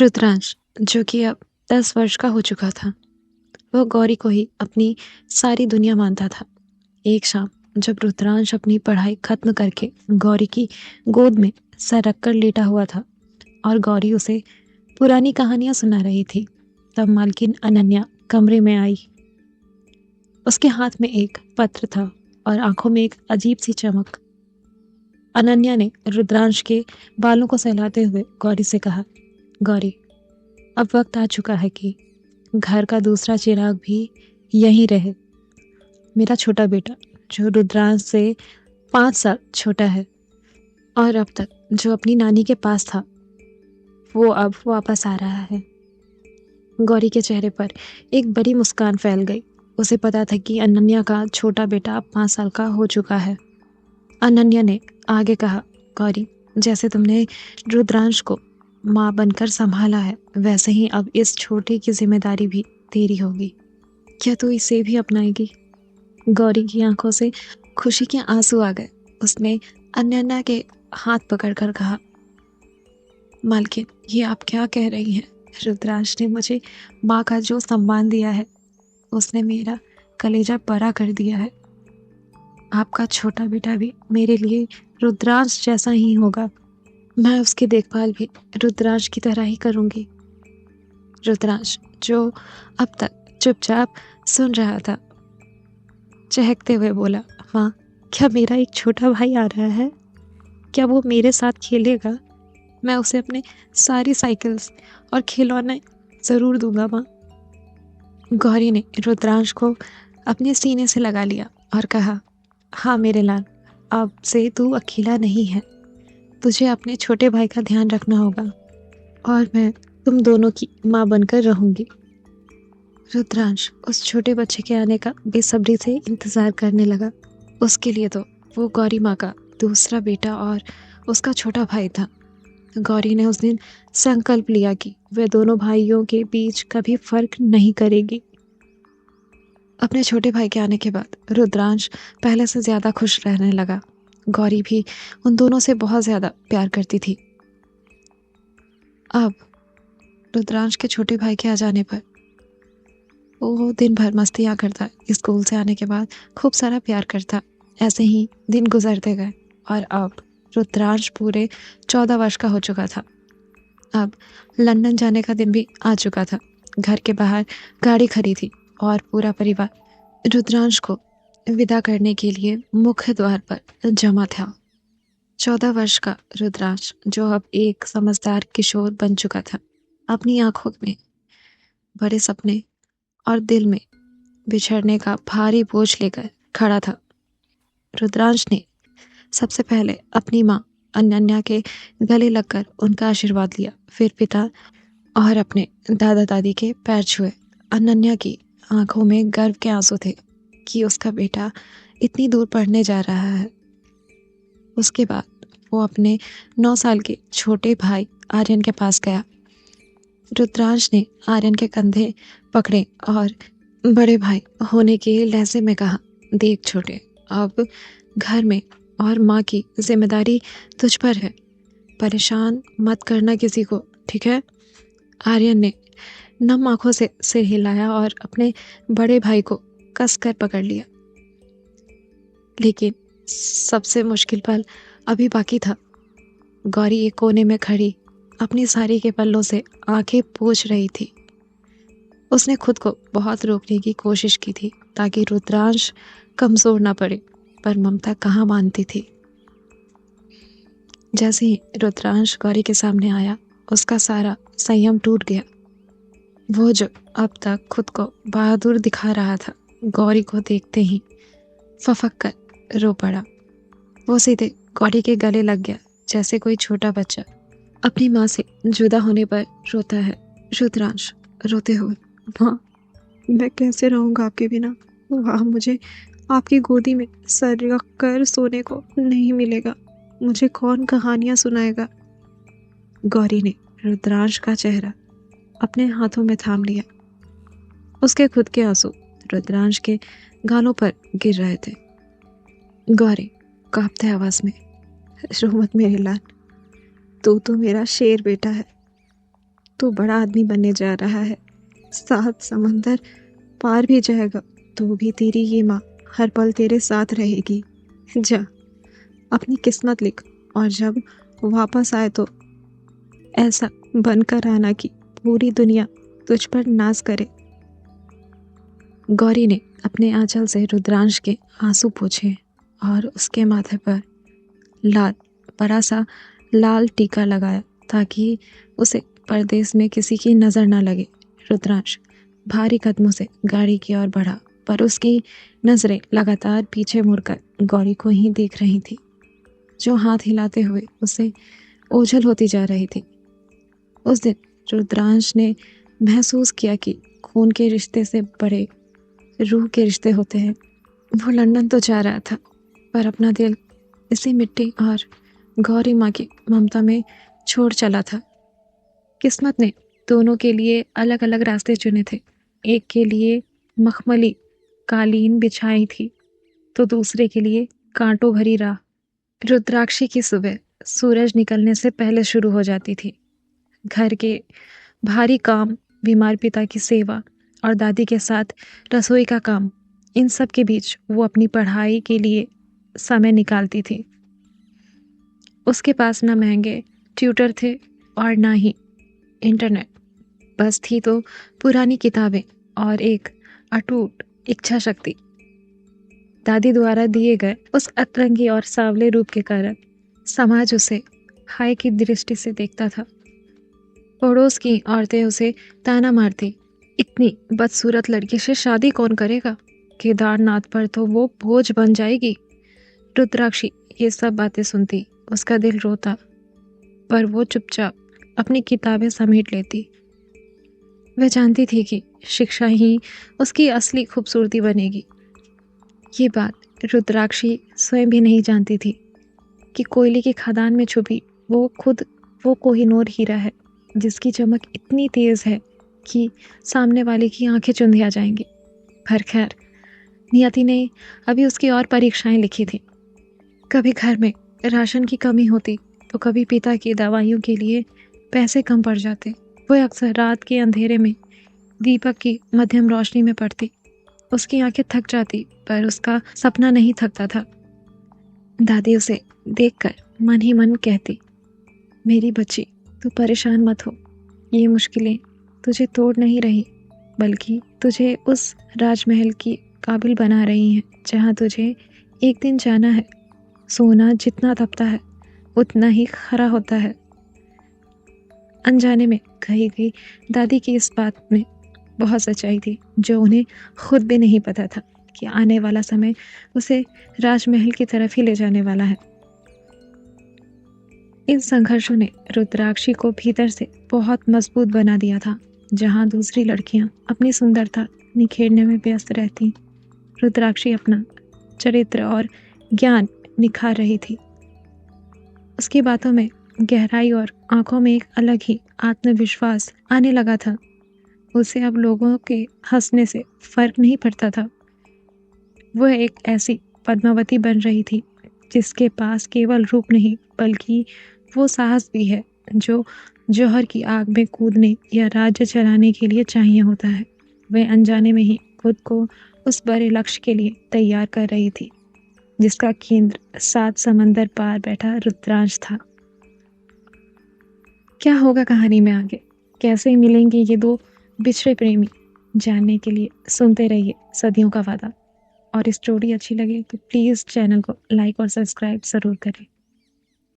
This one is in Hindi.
रुद्रांश, जो कि अब 10 वर्ष का हो चुका था, वह गौरी को ही अपनी सारी दुनिया मानता था। एक शाम जब रुद्रांश अपनी पढ़ाई खत्म करके गौरी की गोद में सर रखकर लेटा हुआ था और गौरी उसे पुरानी कहानियां सुना रही थी, तब मालकिन अनन्या कमरे में आई। उसके हाथ में एक पत्र था और आंखों में एक अजीब सी चमक। अनन्या ने रुद्रांश के बालों को सहलाते हुए गौरी से कहा, गौरी, अब वक्त आ चुका है कि घर का दूसरा चिराग भी यहीं रहे। मेरा छोटा बेटा, जो रुद्रांश से 5 साल छोटा है और अब तक जो अपनी नानी के पास था, वो अब वापस आ रहा है। गौरी के चेहरे पर एक बड़ी मुस्कान फैल गई। उसे पता था कि अनन्या का छोटा बेटा अब 5 साल का हो चुका है। अनन्या ने आगे कहा, गौरी, जैसे तुमने रुद्रांश को माँ बनकर संभाला है, वैसे ही अब इस छोटे की जिम्मेदारी भी तेरी होगी। क्या तू इसे भी अपनाएगी? गौरी की आंखों से खुशी के आंसू आ गए। उसने अनन्या के हाथ पकड़कर कहा, मालकिन, ये आप क्या कह रही हैं? रुद्रांश ने मुझे माँ का जो सम्मान दिया है, उसने मेरा कलेजा बड़ा कर दिया है। आपका छोटा बेटा भी मेरे लिए रुद्रांश जैसा ही होगा। मैं उसकी देखभाल भी रुद्रांश की तरह ही करूंगी। रुद्रांश, जो अब तक चुपचाप सुन रहा था, चहकते हुए बोला, माँ, क्या मेरा एक छोटा भाई आ रहा है? क्या वो मेरे साथ खेलेगा? मैं उसे अपने सारी साइकिल्स और खिलौने ज़रूर दूंगा माँ। गौरी ने रुद्रांश को अपने सीने से लगा लिया और कहा, हाँ मेरे लाल, अब से तू अकेला नहीं है। तुझे अपने छोटे भाई का ध्यान रखना होगा और मैं तुम दोनों की माँ बनकर रहूंगी। रुद्रांश उस छोटे बच्चे के आने का बेसब्री से इंतजार करने लगा। उसके लिए तो वो गौरी माँ का दूसरा बेटा और उसका छोटा भाई था। गौरी ने उस दिन संकल्प लिया कि वह दोनों भाइयों के बीच कभी फर्क नहीं करेगी। अपने छोटे भाई के आने के बाद रुद्रांश पहले से ज्यादा खुश रहने लगा। गौरी भी उन दोनों से बहुत ज्यादा प्यार करती थी। अब रुद्रांश के छोटे भाई के आ जाने पर वो दिन भर मस्तियाँ करता, स्कूल से आने के बाद खूब सारा प्यार करता। ऐसे ही दिन गुजरते गए और अब रुद्रांश पूरे 14 वर्ष का हो चुका था। अब लंदन जाने का दिन भी आ चुका था। घर के बाहर गाड़ी खड़ी थी और पूरा परिवार रुद्रांश को विदा करने के लिए मुख्य द्वार पर जमा था। 14 वर्ष का रुद्रांश, जो अब एक समझदार किशोर बन चुका था, अपनी आंखों में बड़े सपने और दिल में बिछड़ने का भारी बोझ लेकर खड़ा था। रुद्रांश ने सबसे पहले अपनी माँ अनन्या के गले लगकर उनका आशीर्वाद लिया, फिर पिता और अपने दादा दादी के पैर छुए। अनन्या की आंखों में गर्व के आंसू थे कि उसका बेटा इतनी दूर पढ़ने जा रहा है। उसके बाद वो अपने 9 साल के छोटे भाई आर्यन के पास गया। रुद्रांश ने आर्यन के कंधे पकड़े और बड़े भाई होने के लहजे में कहा, देख छोटे, अब घर में और माँ की जिम्मेदारी तुझ पर है। परेशान मत करना किसी को, ठीक है? आर्यन ने नम आंखों से सिर हिलाया और अपने बड़े भाई को कसकर पकड़ लिया। लेकिन सबसे मुश्किल पल अभी बाकी था। गौरी एक कोने में खड़ी अपनी साड़ी के पल्लों से आंखें पोंछ रही थी। उसने खुद को बहुत रोकने की कोशिश की थी ताकि रुद्रांश कमजोर ना पड़े, पर ममता कहाँ मानती थी। जैसे ही रुद्रांश गौरी के सामने आया, उसका सारा संयम टूट गया। वो जो अब तक खुद को बहादुर दिखा रहा था, गौरी को देखते ही फफक कर रो पड़ा। वो सीधे गौरी के गले लग गया, जैसे कोई छोटा बच्चा अपनी माँ से जुदा होने पर रोता है। रुद्रांश रोते हुए, माँ, मैं कैसे रहूँगा आपके बिना? वहाँ मुझे आपकी गोदी में सर रख कर सोने को नहीं मिलेगा। मुझे कौन कहानियाँ सुनाएगा? गौरी ने रुद्रांश का चेहरा अपने हाथों में थाम लिया। उसके खुद के आंसू रुद्रांश के गालों पर गिर रहे थे। गौरी कांपते आवाज में, रो मत मेरे लाल, तू तो मेरा शेर बेटा है। तू बड़ा आदमी बनने जा रहा है, 7 समंदर पार भी जाएगा तो भी तेरी ये माँ हर पल तेरे साथ रहेगी। जा, अपनी किस्मत लिख और जब वापस आए तो ऐसा बनकर आना कि पूरी दुनिया तुझ पर नाज करे। गौरी ने अपने आंचल से रुद्रांश के आंसू पोंछे और उसके माथे पर लाल बड़ा सा लाल टीका लगाया ताकि उसे परदेश में किसी की नज़र न लगे। रुद्रांश भारी कदमों से गाड़ी की ओर बढ़ा, पर उसकी नज़रें लगातार पीछे मुड़कर गौरी को ही देख रही थी, जो हाथ हिलाते हुए उसे ओझल होती जा रही थी। उस दिन रुद्रांश ने महसूस किया कि खून के रिश्ते से बड़े रूह के रिश्ते होते हैं। वो लंदन तो जा रहा था, पर अपना दिल इसी मिट्टी और गौरी माँ की ममता में छोड़ चला था। किस्मत ने दोनों के लिए अलग अलग रास्ते चुने थे। एक के लिए मखमली कालीन बिछाई थी तो दूसरे के लिए कांटों भरी राह। रुद्राक्षी की सुबह सूरज निकलने से पहले शुरू हो जाती थी। घर के भारी काम, बीमार पिता की सेवा और दादी के साथ रसोई का काम, इन सब के बीच वो अपनी पढ़ाई के लिए समय निकालती थी। उसके पास ना महंगे ट्यूटर थे और ना ही इंटरनेट, बस थी तो पुरानी किताबें और एक अटूट इच्छा शक्ति। दादी द्वारा दिए गए उस अतरंगी और सांवले रूप के कारण समाज उसे हाय की दृष्टि से देखता था। पड़ोस की औरतें उसे ताना मारती, इतनी बदसूरत लड़की से शादी कौन करेगा, केदारनाथ पर तो वो बोझ बन जाएगी। रुद्राक्षी ये सब बातें सुनती, उसका दिल रोता, पर वो चुपचाप अपनी किताबें समेट लेती। वह जानती थी कि शिक्षा ही उसकी असली खूबसूरती बनेगी। ये बात रुद्राक्षी स्वयं भी नहीं जानती थी कि कोयले की खदान में छुपी वो कोहिनूर हीरा है, जिसकी चमक इतनी तेज है कि सामने वाले की आंखें चुंधिया जाएंगी। पर खैर, नियति ने अभी उसकी और परीक्षाएं लिखी थी। कभी घर में राशन की कमी होती तो कभी पिता की दवाइयों के लिए पैसे कम पड़ जाते। वह अक्सर रात के अंधेरे में दीपक की मध्यम रोशनी में पड़ती। उसकी आंखें थक जाती, पर उसका सपना नहीं थकता था। दादी उसे देखकर मन ही मन कहती, मेरी बच्ची, तू परेशान मत हो। ये मुश्किलें तुझे तोड़ नहीं रही, बल्कि तुझे उस राजमहल की काबिल बना रही हैं जहाँ तुझे एक दिन जाना है। सोना जितना तपता है उतना ही खरा होता है। अनजाने में कही गई दादी की इस बात में बहुत सच्चाई थी, जो उन्हें खुद भी नहीं पता था कि आने वाला समय उसे राजमहल की तरफ ही ले जाने वाला है। इन संघर्षों ने रुद्राक्षी को भीतर से बहुत मजबूत बना दिया था। जहां दूसरी लड़कियां अपनी सुंदरता निखेरने में व्यस्त रहती, रुद्राक्षी अपना चरित्र और ज्ञान निखार रही थी। उसकी बातों में गहराई और आंखों में एक अलग ही आत्मविश्वास आने लगा था। उसे अब लोगों के हंसने से फर्क नहीं पड़ता था। वह एक ऐसी पद्मावती बन रही थी जिसके पास केवल रूप नहीं, बल्कि वो साहस भी है जो जौहर की आग में कूदने या राज्य चलाने के लिए चाहिए होता है। वह अनजाने में ही खुद को उस बड़े लक्ष्य के लिए तैयार कर रही थी, जिसका केंद्र 7 समंदर पार बैठा रुद्रांश था। क्या होगा कहानी में आगे, कैसे मिलेंगे ये दो बिछड़े प्रेमी, जानने के लिए सुनते रहिए सदियों का वादा। और स्टोरी अच्छी लगे तो प्लीज़ चैनल को लाइक और सब्सक्राइब ज़रूर करें।